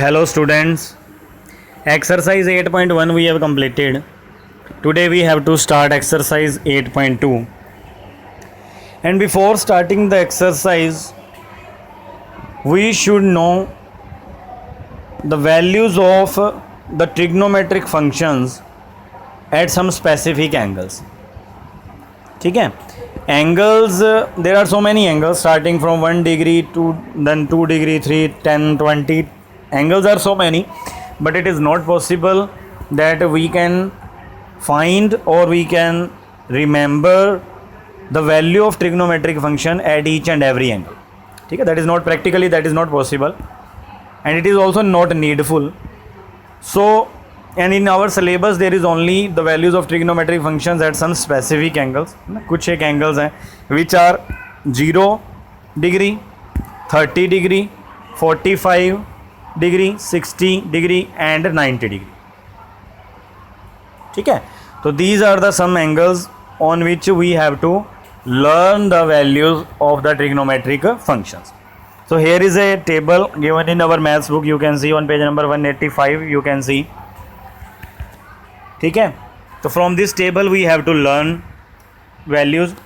Hello students, exercise 8.1 we have completed. Today we have to start exercise 8.2. And before starting the exercise, we should know the values of the trigonometric functions at some specific angles. ठीक है, angles, there are so many angles starting from 1 degree to then 2 degree, 3, 10, 20. Angles are so many, but it is not possible that we can find or we can remember the value of trigonometric function at each and every angle. ठीक है, that is not practically, that is not possible, and it is also not needful. So, and in our syllabus there is only the values of trigonometric functions at some specific angles. कुछ एक angles हैं which are 0 degree, 30 degree, 45 degree, 60 degree and 90 degree. ठीक है, तो these are the some angles on which we have to learn the values of the trigonometric functions. So here is a table given in our maths book. You can see on page number 185. You can see. ठीक है, तो from this table we have to learn values.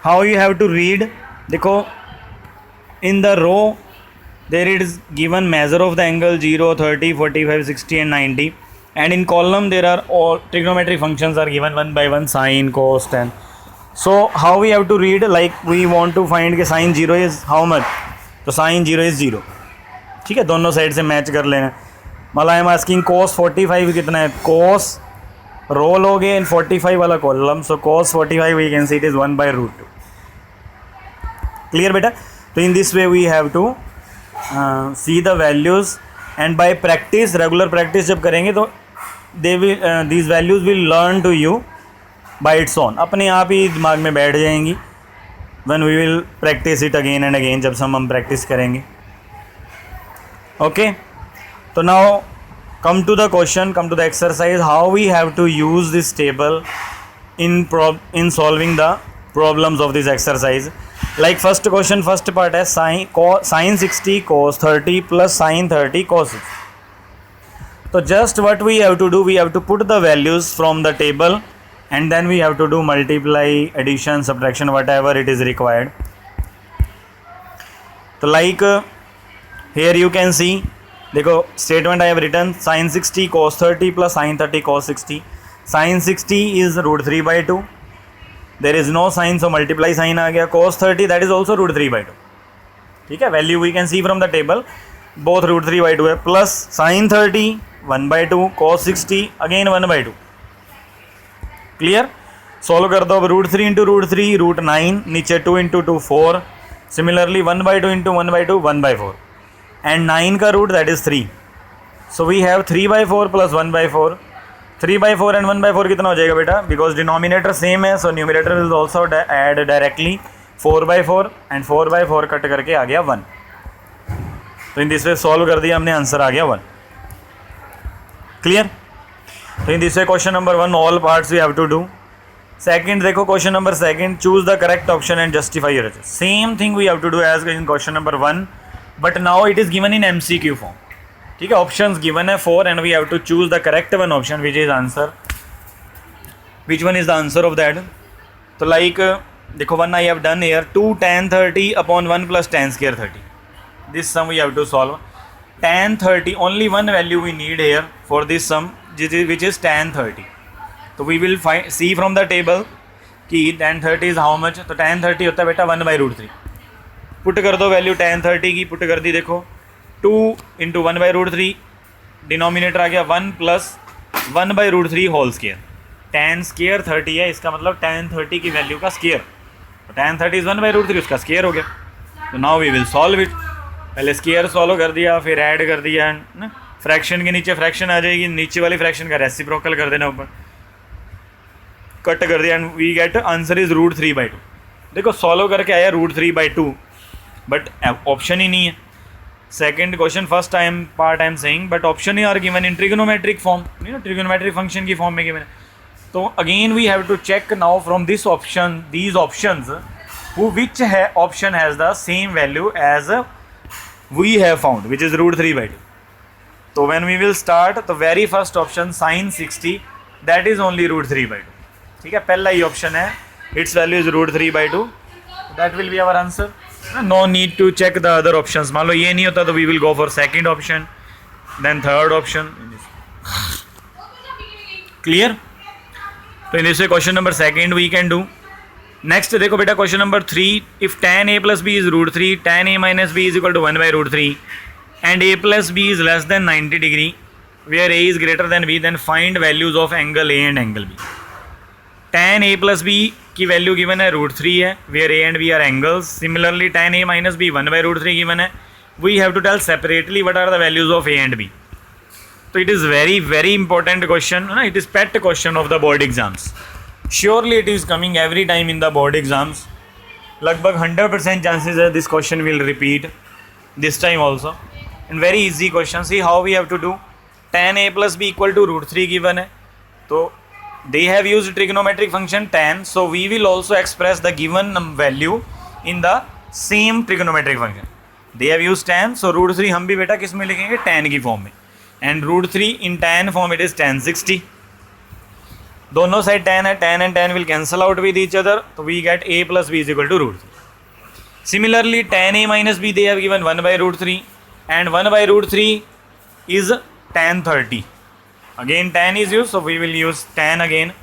How you have to read? देखो, in the row there is given measure of the angle 0, 30, 45, 60 and 90, and in column there are all trigonometric functions are given one by one, sine, cos, tan. So how we have to read? Like we want to find कि sine 0 is how much? तो sine 0 is 0. ठीक है, दोनों side से match कर लेना. मतलब I am asking cos 45 कितना है? cos रो लोगे इन 45 वाला column, so cos 45 we can see it is 1 by √2. Clear बेटा? तो in this way we have to see the values, and by practice, regular practice जब करेंगे तो they will these values will learn to you by its own, अपने आप ही दिमाग में बैठ जाएंगी. When we will practice it again and again, जब हम प्रैक्टिस करेंगे. ओके, तो now come to the question, come to the exercise, how we have to use this table in solving the problems of this exercise. Like first question, first part है sin 60 cos 30 plus sin 30 cos 60. So just what we have to do, we have to put the values from the table and then we have to do multiply, addition, subtraction, whatever it is required. So like here you can see, देखो statement I have written sin 60 cos 30 plus sin 30 cos 60. sin 60 is √3/2. There is no sign, so multiply sign आ गया. cos 30 that is also √3/2. ठीक है, value we can see from the table, both √3/2 है. Plus sin 30 1/2, cos 60 again 1/2. Clear? Solve कर दो. अब √3 × √3 √9, नीचे 2 × 2 4. Similarly 1/2 × 1/2 1/4. and 9 का root that is 3. So we have 3/4 plus 1/4. 3/4 and 1/4 कितना हो जाएगा बेटा? बिकॉज डिनोमिनेटर सेम है, so numerator is also add directly. 4/4 and 4/4 cut करके आ गया 1. तो इन दिस वे सॉल्व कर दिया हमने, आंसर आ गया 1. क्लियर? तो in this way question number 1 all parts we have to do. Second देखो, question number second, choose the correct option and justify your answer. Same thing we have to do as in question number 1, but now it is given in MCQ form. ठीक है, options given है 4 and we have to choose the correct one option which is answer. Which one is the answer of that? तो like देखो, one I have done here, 2 tan 30 upon 1 plus tan square 30. This sum we have to solve. Tan 30, only one value we need here for this sum which is tan 30. तो we will see from the table कि tan 30 is how much. तो tan 30 होता है बेटा 1/√3. Put कर दो value tan 30 की, put कर दी. देखो 2 × 1/√3, डिनोमिनेटर आ गया 1 plus 1/√3 whole square. tan square 30 है, इसका मतलब tan 30 की वैल्यू का स्केयर. तो tan 30 इज़ 1/√3, उसका स्केयर हो गया. तो now we will solve it. पहले स्केयर सॉल्व कर दिया, फिर ऐड कर दिया ना. फ्रैक्शन के नीचे फ्रैक्शन आ जाएगी, नीचे वाली फ्रैक्शन का रेसिप्रोकल कर देना, ऊपर कट कर दिया, and we get answer is √3/2. देखो सॉल्व करके आया √3/2, बट ऑप्शन ही नहीं है. Second question, first time part I am saying, but option ही are given in trigonometric form, trigonometric function की फॉर्म में गिवन है. तो again we have to check now from this option, these options, which option has the same value as we have found, which is √3/2. तो when we will start the very first option sin 60 that is only √3/2. ठीक है, पहला ही option है, its value is √3/2, that will be our answer. No need to check the other options. मान लो ये नहीं होता तो we will go for second option, then third option. Clear? तो in this way question number second we can do. Next देखो बेटा question number 3, if tan a plus b is √3, tan a minus b is equal to 1/√3 and a plus b is less than 90 degree where a is greater than b, then find values of angle a and angle b. tan a plus b की value given है √3 है, where a and b are angles. Similarly tan a minus b 1/√3 given है. We have to tell separately what are the values of a and b. तो it is very very important question, ना, it is pet question of the board exams. Surely it is coming every time in the board exams. लगभग 100% chances है this question will repeat this time also. And very easy question. See how we have to do. Tan a plus b equal to √3 given है, तो they have used trigonometric function tan, so we will also express the given value in the same trigonometric function. They have used tan, so √3 हम भी बेटा किस में लिखेंगे, tan की form में, and √3 in tan form it is tan 60. दोनों side tan है, tan and tan will cancel out with each other, तो we get a plus b is equal to √3. Similarly tan a minus b they have given 1/√3 and 1/√3 is tan 30. Again tan is used, so we will use tan again.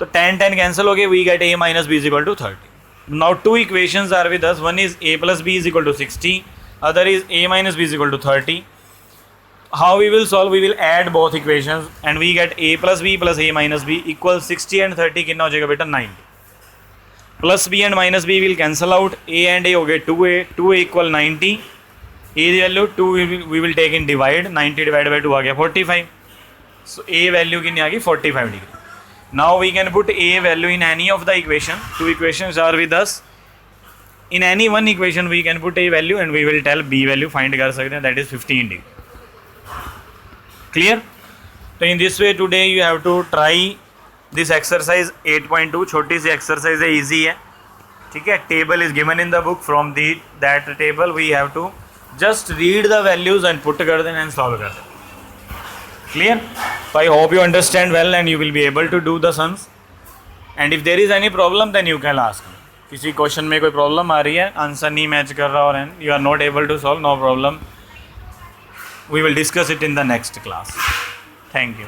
So tan cancel हो गए, we get a minus b is equal to 30. Now two equations are with us. One is a plus b is equal to 60. Other is a minus b is equal to 30. How we will solve? We will add both equations and we get a plus b plus a minus b equals 60 and 30 कितना हो जाएगा बेटा 90. Plus b and minus b will cancel out. A and a हो गए 2a equal 90. A value 2 we will take in divide. 90 divided by 2 आ गया 45. So a value कितनी आ गई 45 degree. Now we can put a value in any of the equation. Two equations are with us. In any one equation we can put a value and we will tell b value find कर सकते हैं, that is 15 degree. Clear? So in this way today you have to try this exercise 8.2. छोटी सी exercise है, easy है, ठीक है. Table is given in the book. From that table we have to just read the values and put कर देना and solve कर देना. Clear? So I hope you understand well and you will be able to do the sums. And if there is any problem then you can ask me. किसी question में कोई problem आ रही है, answer नहीं match कर रहा और and you are not able to solve, no problem, we will discuss it in the next class. Thank you.